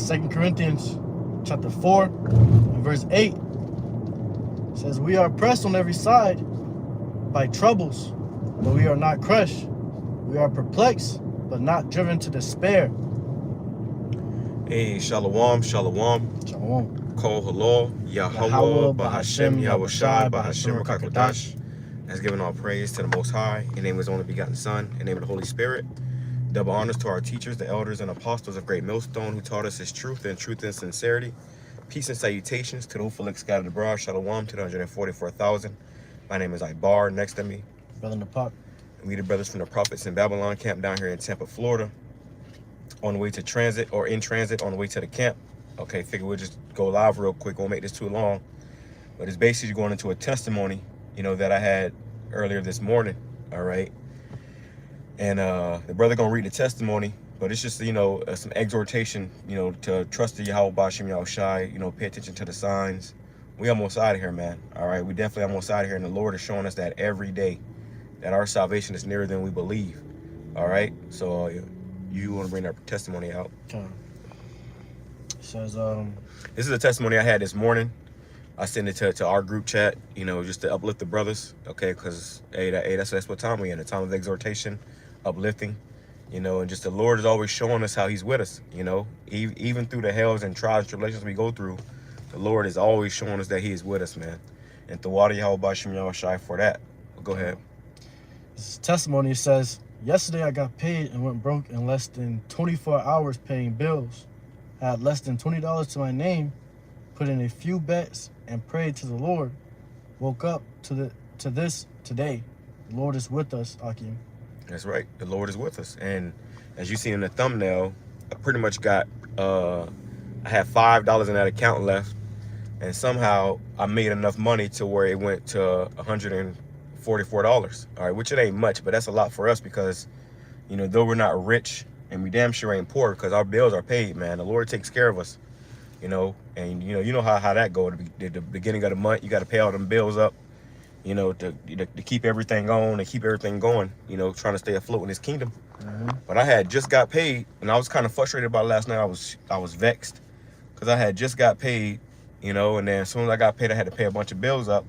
2 Corinthians chapter 4 and verse 8. It says, we are pressed on every side by troubles, but we are not crushed. We are perplexed, but not driven to despair. Hey, Shalom, Shalom. Shalom. Kol Halal, YAHAWAH, BAHASHAM, YAHWASHI, BAHASHAM, QADASH. That's giving all praise to the Most High. In the name of His only begotten Son, in the name of the Holy Spirit. Double honors to our teachers, the elders and apostles of Great Millstone, who taught us His truth and sincerity. Peace and salutations to the hopeful scattered abroad. Shalom to the 144,000. My name is Ibar. Next to me, Brother Napak. We the brothers from the Prophets in Babylon camp down here in Tampa, Florida. On the way to transit, or in transit on the way to the camp. Okay, figure we'll just go live real quick. Won't make this too long. But it's basically going into a testimony, that I had earlier this morning. All right. And the brother gonna read the testimony, but it's just, some exhortation, to trust the Yahawah, BAHASHAM, YAHWASHI, pay attention to the signs. We almost out of here, man. All right, we definitely almost out of here. And the Lord is showing us that every day, that our salvation is nearer than we believe. All right, so you want to bring that testimony out? Okay. It says, this is a testimony I had this morning. I sent it to our group chat, just to uplift the brothers, okay? Because that's what time we in, a time of exhortation, uplifting, and just the Lord is always showing us how He's with us, even through the hells and trials and tribulations we go through. The Lord is always showing us that He is with us, man. And the water Yahawah, BAHASHAM, YAHWASHI for that. Go ahead. This testimony says, yesterday I got paid and went broke in less than 24 hours paying bills. I had less than $20 to my name, put in a few bets, and prayed to the Lord. Woke up to this today. The Lord is with us, Akim. That's right. The Lord is with us. And as you see in the thumbnail, I pretty much got, I had $5 in that account left. And somehow I made enough money to where it went to $144. All right, which it ain't much, but that's a lot for us because, though we're not rich and we damn sure ain't poor because our bills are paid, man. The Lord takes care of us, and you know how that goes. The beginning of the month, you got to pay all them bills up, to keep everything on and keep everything going, trying to stay afloat in His kingdom. But I had just got paid, and I was kind of frustrated about it last night. I was vexed because I had just got paid, and then as soon as I got paid, I had to pay a bunch of bills up,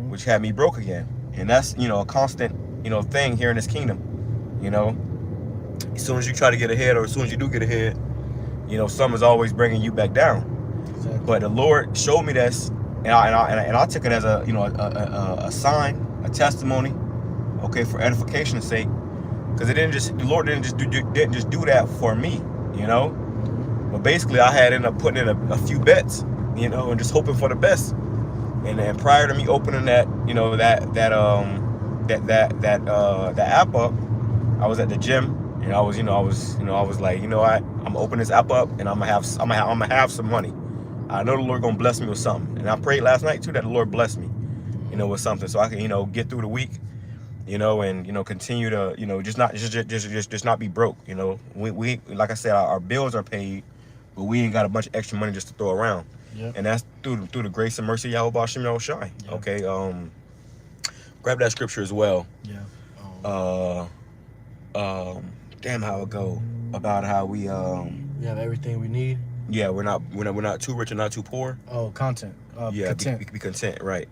which had me broke again. And that's, a constant, thing here in this kingdom, As soon as you try to get ahead, or as soon as you do get ahead, something's always bringing you back down. Exactly. But the Lord showed me this, and I took it as a sign, a testimony, okay, for edification's sake, because the Lord didn't just do that for me, But basically, I had ended up putting in a few bets, and just hoping for the best. And then prior to me opening that, that app up, I was at the gym, and I was like, I'm gonna open this app up, and I'm gonna have some money. I know the Lord gonna bless me with something, and I prayed last night too that the Lord bless me, with something, so I can, get through the week, and continue to, just not be broke. We like I said, our bills are paid, but we ain't got a bunch of extra money just to throw around. Yep. And that's through the grace and mercy of Yahawah, BAHASHAM, YAHWASHI. Yep. Okay, grab that scripture as well. Yeah. Damn, how it go about how we we have everything we need. Yeah, we're not too rich and not too poor. Oh, content. Yeah, content. Be content, right?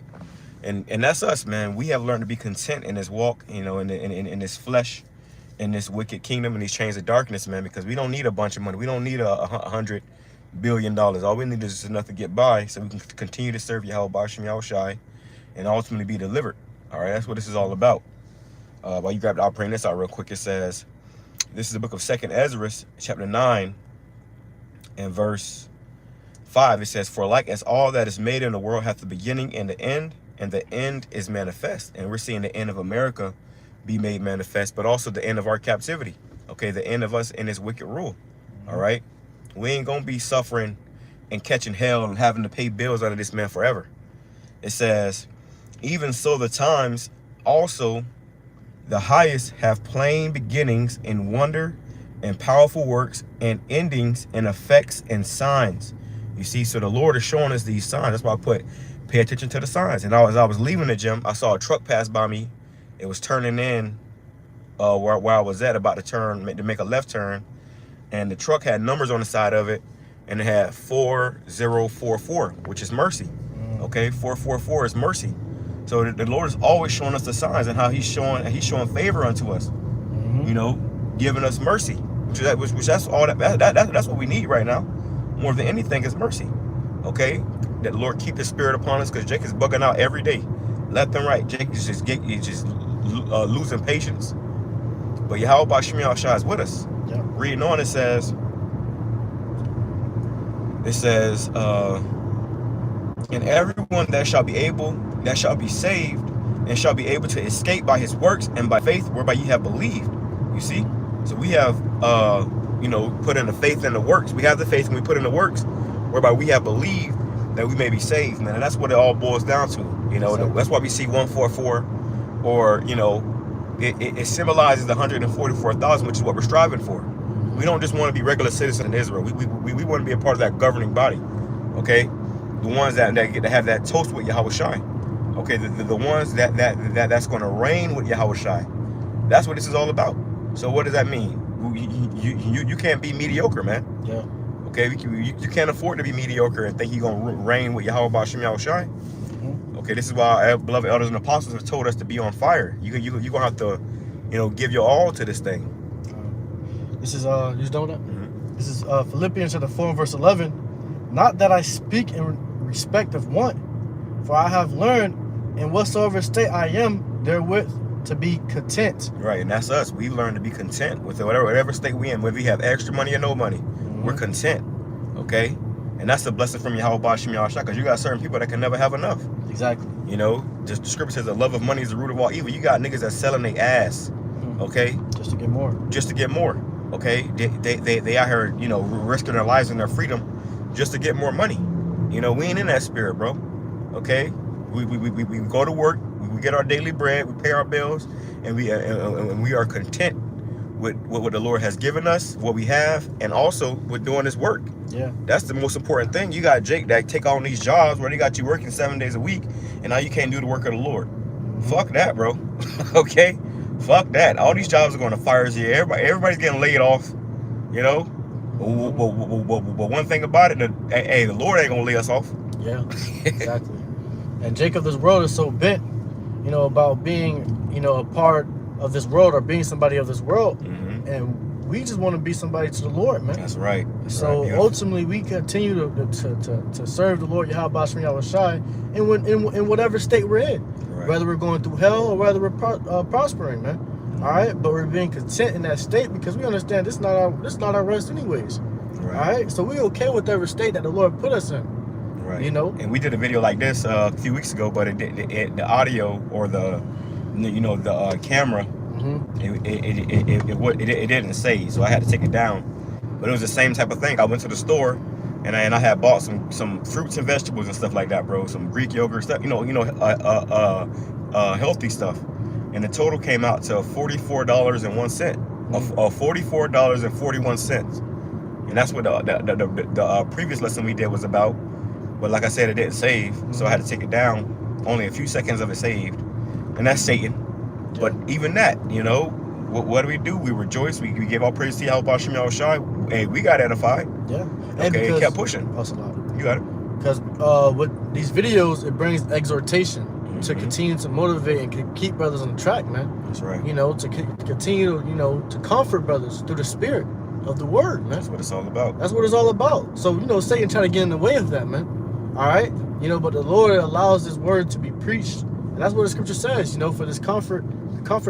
And that's us, man. We have learned to be content in this walk, in this flesh, in this wicked kingdom, in these chains of darkness, man. Because we don't need a bunch of money. We don't need $100 billion. All we need is just enough to get by, so we can continue to serve Yahawah, BAHASHAM, YAHWASHI, and ultimately be delivered. All right, that's what this is all about. While you grab it, I'll bring this out real quick. It says, this is the book of 2nd Ezra, chapter 9, and verse 5. It says, for like as all that is made in the world hath the beginning and the end is manifest. And we're seeing the end of America be made manifest, but also the end of our captivity. Okay, the end of us in this wicked rule. All right, we ain't gonna be suffering and catching hell and having to pay bills under this man forever. It says, even so the times also the highest have plain beginnings in wonder and powerful works and endings in effects and signs. You see, so the Lord is showing us these signs. That's why I put pay attention to the signs. And as I was leaving the gym, I saw a truck pass by me. It was turning in where I was at, about to make a left turn, and the truck had numbers on the side of it, and it had 4044, which is mercy. Okay, 444 is mercy. So the Lord is always showing us the signs and how He's showing favor unto us. You know, giving us mercy, which that's all that's what we need right now, more than anything is mercy. Okay, that the Lord keep His Spirit upon us, because Jake is bugging out every day, left and right. Jake is just losing patience. But YAHAWASHI is with us. Yeah. Reading on, it says, and everyone that shall be saved, and shall be able to escape by his works and by faith whereby ye have believed. You see? So we have, you know, put in the faith and the works. We have the faith and we put in the works whereby we have believed that we may be saved, man. And that's what it all boils down to. You know, exactly. That's why we see 144, or, you know, it symbolizes the 144,000, which is what we're striving for. We don't just want to be regular citizens in Israel. We want to be a part of that governing body. Okay? The ones that get to have that toast with YAHAWASHI. Okay, the ones that's going to reign with YAHAWASHI. That's what this is all about. So what does that mean? You can't be mediocre, man. Yeah. Okay, you can't afford to be mediocre and think you're going to reign with YAHAWASHI. Okay, this is why our beloved elders and apostles have told us to be on fire. You're going to have to, you know, give your all to this thing. This is, you just know that? This is Philippians chapter 4 and verse 11. Not that I speak in respect of want, for I have learned in whatsoever state I am therewith to be content. Right, and that's us. We learn to be content with whatever state we in, whether we have extra money or no money. We're content, okay? And that's a blessing from YAHAWASHI, because you got certain people that can never have enough. Exactly. You know, just the scripture says the love of money is the root of all evil. You got niggas that's selling their ass, okay? Just to get more. Just to get more, okay? They out here, you know, risking their lives and their freedom just to get more money. You know, we ain't in that spirit, bro, okay? We go to work, we get our daily bread, we pay our bills, and we are content with what the Lord has given us, what we have, and also with doing His work. Yeah, that's the most important thing. You got Jake that take on these jobs where they got you working 7 days a week, and now you can't do the work of the Lord. Fuck that, bro. Okay, fuck that. All these jobs are going to fire this year. Everybody's getting laid off. You know, but one thing about it, hey, the Lord ain't gonna lay us off. Yeah, exactly. And Jake of this world is so bent, you know, about being, you know, a part of this world or being somebody of this world, and we just want to be somebody to the Lord, man. That's right. So ultimately, we continue to serve the Lord YAHAWASHI in whatever state we're in, whether we're going through hell or whether we're prospering, man. All right, but we're being content in that state because we understand this is not our rest anyways. All right, so we're okay with every state that the Lord put us in. Right. You know, and we did a video like this a few weeks ago, but the audio or the camera, it didn't save, so I had to take it down. But it was the same type of thing. I went to the store and I had bought some fruits and vegetables and stuff like that, bro. Some Greek yogurt stuff, healthy stuff. And the total came out to $44.01, or $44.41. And that's what the previous lesson we did was about. But like I said, it didn't save, so I had to take it down. Only a few seconds of it saved, and that's Satan. Yeah. But even that, you know, what do? We rejoice. We gave all praise to YAHAWASHI. Hey, we got edified. Yeah. Okay, it kept pushing. That's a lot. You got it. Because with these videos, it brings exhortation to continue to motivate and keep brothers on the track, man. That's right. You know, to continue, you know, to comfort brothers through the spirit of the word, man. That's what it's all about. That's what it's all about. So, you know, Satan trying to get in the way of that, man. All right? You know, but the Lord allows His word to be preached. And that's what the scripture says, you know, for this comfort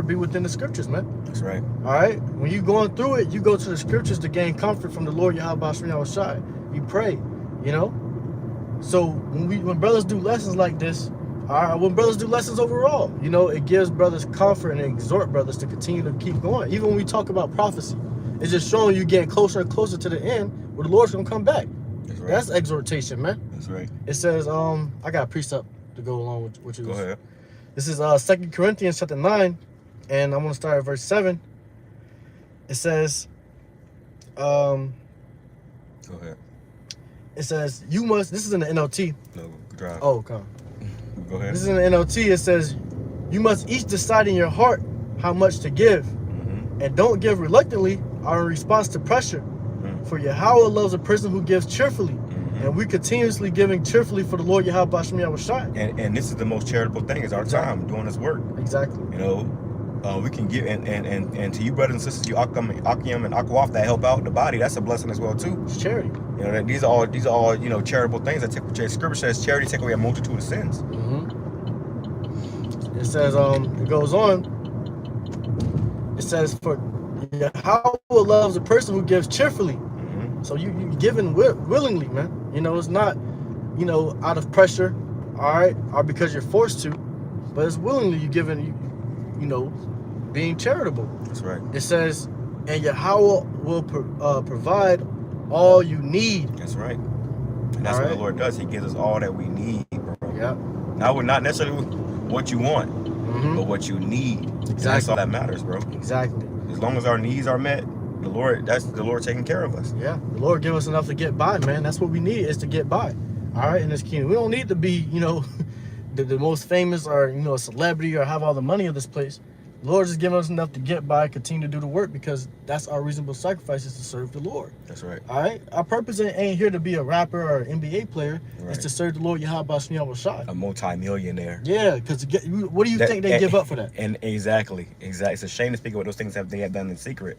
be within the scriptures, man. That's right. All right? When you're going through it, you go to the scriptures to gain comfort from the Lord YAHAWASHI. You pray, you know? So when brothers do lessons like this, all right, when brothers do lessons overall, you know, it gives brothers comfort and exhort brothers to continue to keep going. Even when we talk about prophecy, it's just showing you getting closer and closer to the end where the Lord's going to come back. That's right. That's exhortation, man. That's right. It says, I got a precept to go along with what you. Go ahead. This is 2 Corinthians chapter 9, and I'm going to start at verse 7. It says, go ahead. It says, you must, this is in the NLT. No, drive. Oh, okay. Go ahead. This is in the NLT. It says, you must each decide in your heart how much to give, and don't give reluctantly or in response to pressure, For Yahweh loves a person who gives cheerfully. And we're continuously giving cheerfully for the Lord YAHAWASHI. And this is the most charitable thing, is our time doing this work. Exactly. You know, we can give, and to you brothers and sisters, you Akim and Akwaf that help out the body, that's a blessing as well too. It's charity. You know, these are all you know, charitable things that take. Scripture says charity take away a multitude of sins. It says, it goes on. It says, for Yahweh loves a person who gives cheerfully. So you giving willingly, man. You know, it's not, you know, out of pressure, all right, or because you're forced to, but it's willingly you giving, you know, being charitable. That's right. It says, and Yahweh will provide all you need. That's right. And that's what the Lord does. He gives us all that we need, bro. Yeah. Not necessarily what you want, but what you need. Exactly. That's all that matters, bro. Exactly. As long as our needs are met, that's the Lord taking care of us. Yeah, the Lord give us enough to get by, man. That's what we need, is to get by. All right, in this kingdom, we don't need to be, you know, the most famous or, you know, a celebrity or have all the money of this place. The Lord just giving us enough to get by, continue to do the work, because that's our reasonable sacrifice, is to serve the Lord. That's right. All right, our purpose ain't here to be a rapper or an NBA player. Right. It's to serve the Lord YAHAWASHI. A multi-millionaire. Yeah, because what do you think they give up for that? And exactly. It's a shame to speak about those things that they have done in secret.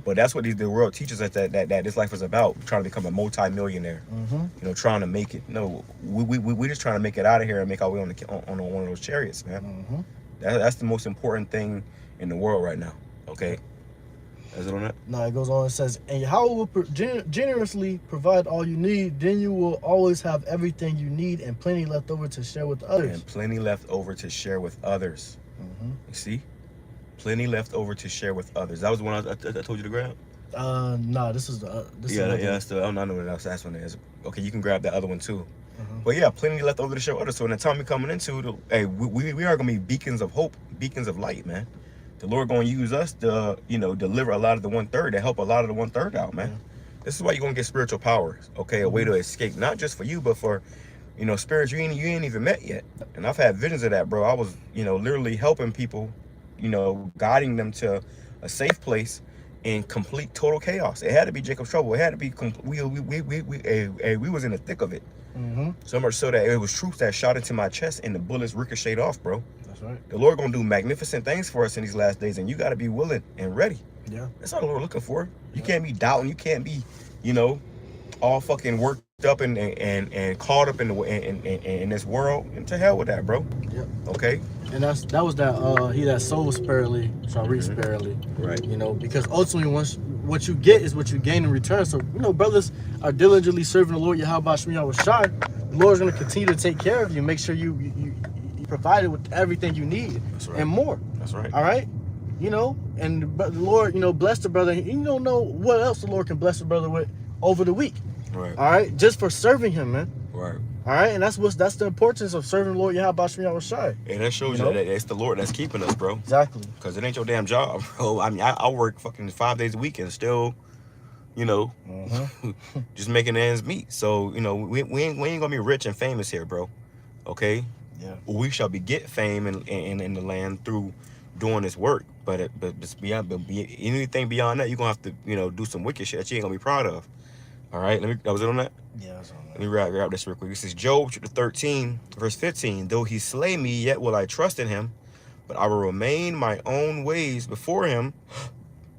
But that's what the world teaches us, that this life is about, trying to become a multi-millionaire. You know, trying to make it. No, we just trying to make it out of here and make our way on one of those chariots, man. That's the most important thing in the world right now. Okay. Is it on that? No, it goes on. It says, and Yahweh will generously provide all you need. Then you will always have everything you need and plenty left over to share with others. And plenty left over to share with others. You see? Plenty left over to share with others. That was the one I told you to grab? No, this is the... I don't know what else that's one is. Okay, you can grab that other one too. But yeah, plenty left over to show others. So in the time we're coming into, hey, we are going to be beacons of hope, beacons of light, man. The Lord going to use us to, you know, deliver a lot of the 1/3, to help a lot of the 1/3 out, man. This is why you're going to get spiritual powers, okay? A way to escape, not just for you, but for, you know, spirits you ain't even met yet. And I've had visions of that, bro. I was, you know, literally helping people, you know, guiding them to a safe place in complete total chaos. It had to be Jacob's trouble. It had to be, we was in the thick of it. So much so that it was troops that shot into my chest and the bullets ricocheted off, bro. That's right. The Lord gonna do magnificent things for us in these last days, and you gotta be willing and ready. Yeah. That's all the Lord looking for. You can't be doubting. You can't be, you know, all fucking worked up and caught up in this world. And to hell with that, bro. Yep. Okay. And that was that he that sows sparingly shall reap sparingly. Right. You know, because ultimately what you get is what you gain in return. So, you know, brothers are diligently serving the Lord YAHAWASHI. The Lord's gonna continue to take care of you, make sure you provided with everything you need. That's right. And more. That's right. All right. You know, and the Lord, you know, bless the brother. You don't know what else the Lord can bless the brother with over the week. Right. All right. Just for serving him, man. Right. All right. And that's the importance of serving the Lord YAHAWASHI. And that shows you that it's the Lord that's keeping us, bro. Exactly. Because it ain't your damn job, bro. I mean, I work fucking 5 days a week and still, you know, just making ends meet. So, you know, we ain't gonna be rich and famous here, bro. Okay. Yeah. We shall get fame in the land through doing this work, but anything beyond that, you're gonna have to, you know, do some wicked shit that you ain't gonna be proud of. All right, was it on that? Yeah, that's on that. Let me grab this real quick. This is Job chapter 13, verse 15. Though he slay me, yet will I trust in him, but I will remain my own ways before him.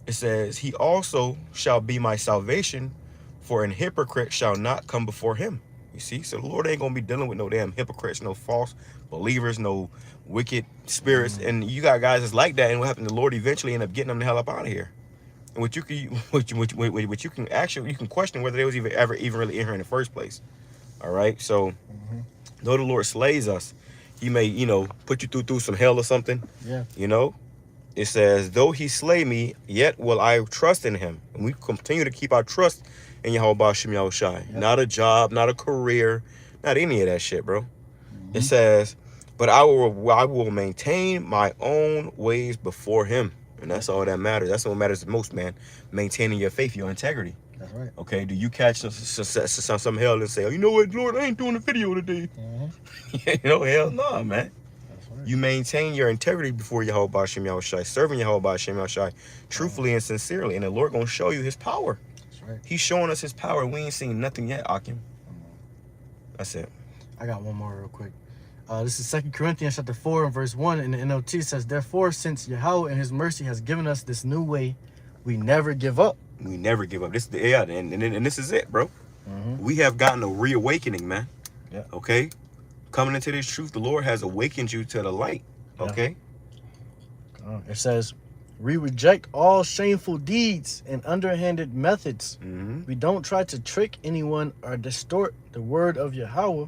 It says, he also shall be my salvation, for an hypocrite shall not come before him. You see, so the Lord ain't gonna be dealing with no damn hypocrites, no false believers, no wicked spirits. And you got guys that's like that, and what happened? The Lord eventually end up getting them the hell up out of here. And what you can question whether they was ever really in here in the first place. All right, so though the Lord slays us, he may, you know, put you through some hell or something. Yeah. You know, it says, though he slay me, yet will I trust in him. And we continue to keep our trust in YAHWASHI. Yep. Not a job, not a career, not any of that shit, bro. It says, but I will maintain my own ways before him. And that's all that matters. That's what matters the most, man. Maintaining your faith, your integrity. That's right. Okay, do you catch some hell and say, oh, you know what, Lord, I ain't doing a video today. You know, hell no, man. Right. You maintain your integrity before YAHWASHI, serving YAHWASHI truthfully and sincerely, and the Lord gonna show you his power. That's right. He's showing us his power. We ain't seen nothing yet, Akim. That's it. I got one more real quick. This is 2 Corinthians chapter 4 and verse 1 in the NLT. Says, therefore, since Yahweh in his mercy has given us this new way, we never give up. We never give up. This is the AI, and this is it, bro. We have gotten a reawakening, man. Yeah. Okay? Coming into this truth, the Lord has awakened you to the light. Okay? It says, we reject all shameful deeds and underhanded methods. We don't try to trick anyone or distort the word of Yahweh.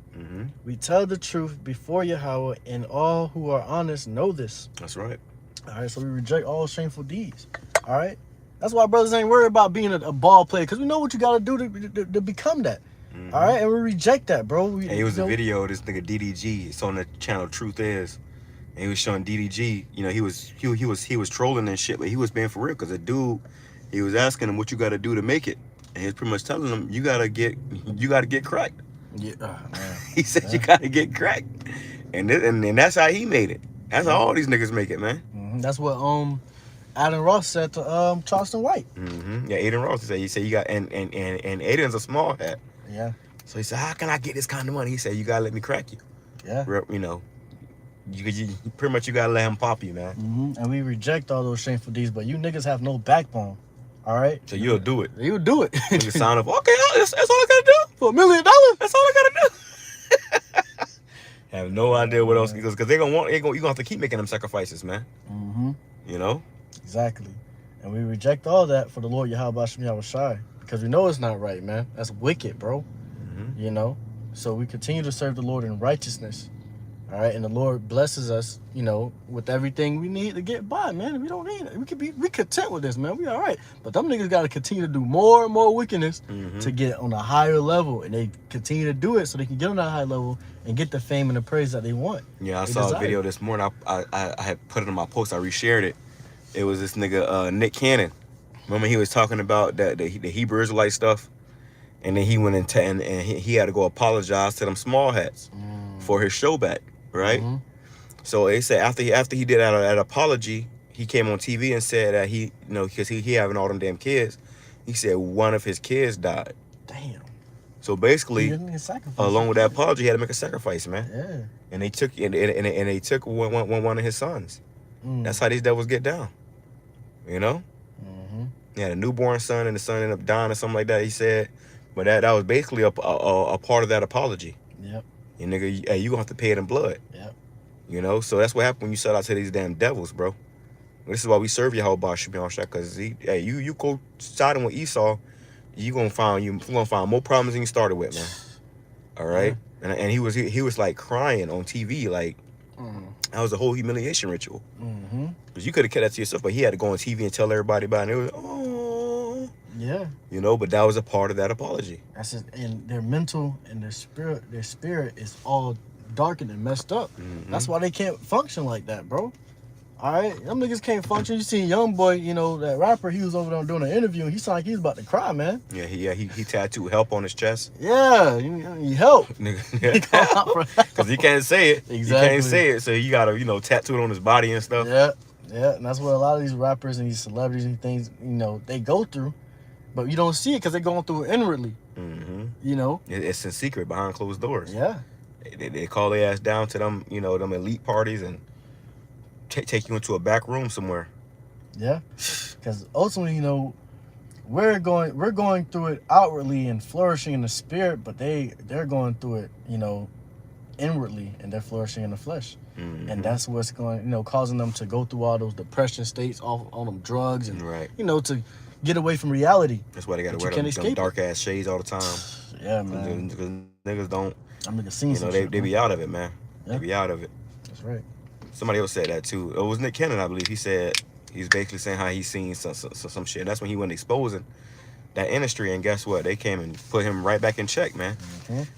We tell the truth before Yahweh, and all who are honest know this. That's right. All right, so we reject all shameful deeds. All right? That's why brothers ain't worried about being a ball player, because we know what you got to do to become that. All right? And we reject that, bro. Hey, it was a video of this nigga DDG. It's on the channel Truth Is. And he was showing DDG, you know, he was trolling and shit, but he was being for real, because a dude, he was asking him what you got to do to make it, and he was pretty much telling him you gotta get cracked. Yeah, man. He said you gotta get cracked, and that's how he made it. That's how all these niggas make it, man. That's what Adam Ross said to Charleston White. Yeah, Aiden Ross said, you got and Aiden's a small hat. Yeah. So he said, how can I get this kind of money? He said, you gotta let me crack you. Yeah. You know. You pretty much you gotta let him pop you, man. And we reject all those shameful deeds, but you niggas have no backbone. All right, so you'll do it. You'll do it. You sign up. Okay, that's all I gotta do for $1 million. That's all I gotta do. Have no idea what else, because you're gonna have to keep making them sacrifices, man. You know. Exactly, and we reject all that for the Lord YAHAWASHI, because we know it's not right, man. That's wicked, bro. You know, so we continue to serve the Lord in righteousness. All right, and the Lord blesses us, you know, with everything we need to get by, man. We don't need it. We content with this, man. We all right. But them niggas got to continue to do more and more wickedness to get on a higher level, and they continue to do it so they can get on that high level and get the fame and the praise that they want. Yeah, I saw a video this morning. I had put it in my post. I reshared it. It was this nigga Nick Cannon. Remember he was talking about that the Hebrew Israelite stuff, and then he went into and he had to go apologize to them small hats for his show back. Right, so they said after he did that apology, he came on TV and said that he, you know, because he having all them damn kids, he said one of his kids died. Damn. So basically, along with that apology, he had to make a sacrifice, man. Yeah. And they took they took one of his sons. That's how these devils get down. You know. He had a newborn son, and the son ended up dying or something like that. He said, but that was basically a part of that apology. Yep. You nigga, hey, you gonna have to pay it in blood. Yep. You know, so that's what happened when you sell out to these damn devils, bro. This is why we serve YAHAWASHI, because hey, you go siding with Esau, you gonna find more problems than you started with, man. All right, and he was like crying on TV, like that was a whole humiliation ritual. Because you could have kept that to yourself, but he had to go on TV and tell everybody about it. And it was yeah. You know, but that was a part of that apology. That's just, and their mental and their spirit is all darkened and messed up. That's why they can't function like that, bro. All right, them niggas can't function. You see Young Boy, you know, that rapper, he was over there doing an interview, and he sounded like he was about to cry, man. Yeah, he tattooed help on his chest. Yeah, he help. Because he can't say it. Exactly. He can't say it, so you gotta, you know, tattoo it on his body and stuff. Yeah, and that's what a lot of these rappers and these celebrities and things, you know, they go through. But you don't see it because they're going through it inwardly. You know? It's in secret behind closed doors. Yeah. They call their ass down to them, you know, them elite parties and take you into a back room somewhere. Yeah. Because ultimately, you know, we're going through it outwardly and flourishing in the spirit, but they're going through it, you know, inwardly, and they're flourishing in the flesh. And that's what's going, you know, causing them to go through all those depression states, all them drugs, and you know, to get away from reality. That's why they gotta wear them dark ass shades all the time. Yeah, man. Because niggas don't. I'm gonna see. You know, they be out of it, man. Yeah. They be out of it. That's right. Somebody else said that too. It was Nick Cannon, I believe. He said he's basically saying how he's seen some shit. That's when he went exposing that industry, and guess what? They came and put him right back in check, man.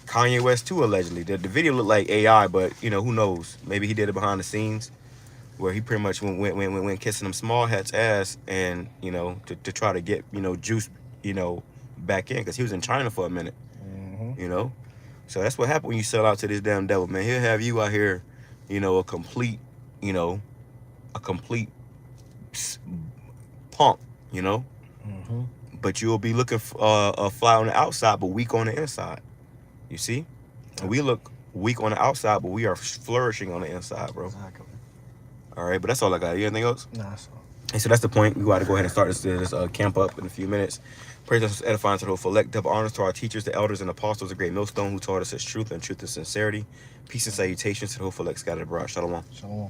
Kanye West too, allegedly. The video looked like AI, but you know, who knows? Maybe he did it behind the scenes, where he pretty much went kissing them small hats ass, and you know, to try to get, you know, juice, you know, back in, because he was in China for a minute. You know, so that's what happened when you sell out to this damn devil, man. He'll have you out here, you know, a complete punk, you know. but you'll be looking fly on the outside, but weak on the inside. You see? And we look weak on the outside, but we are flourishing on the inside, bro. Exactly. All right, but that's all I got. You anything else? Nah, that's all. And so that's the point. We got to go ahead and start this camp up in a few minutes. Praise us, edifying to the whole elect. Double honors to our teachers, the elders, and apostles of Great Millstone, who taught us His truth and truth and sincerity. Peace and salutations to the whole elect scattered abroad. Shalom. Shalom.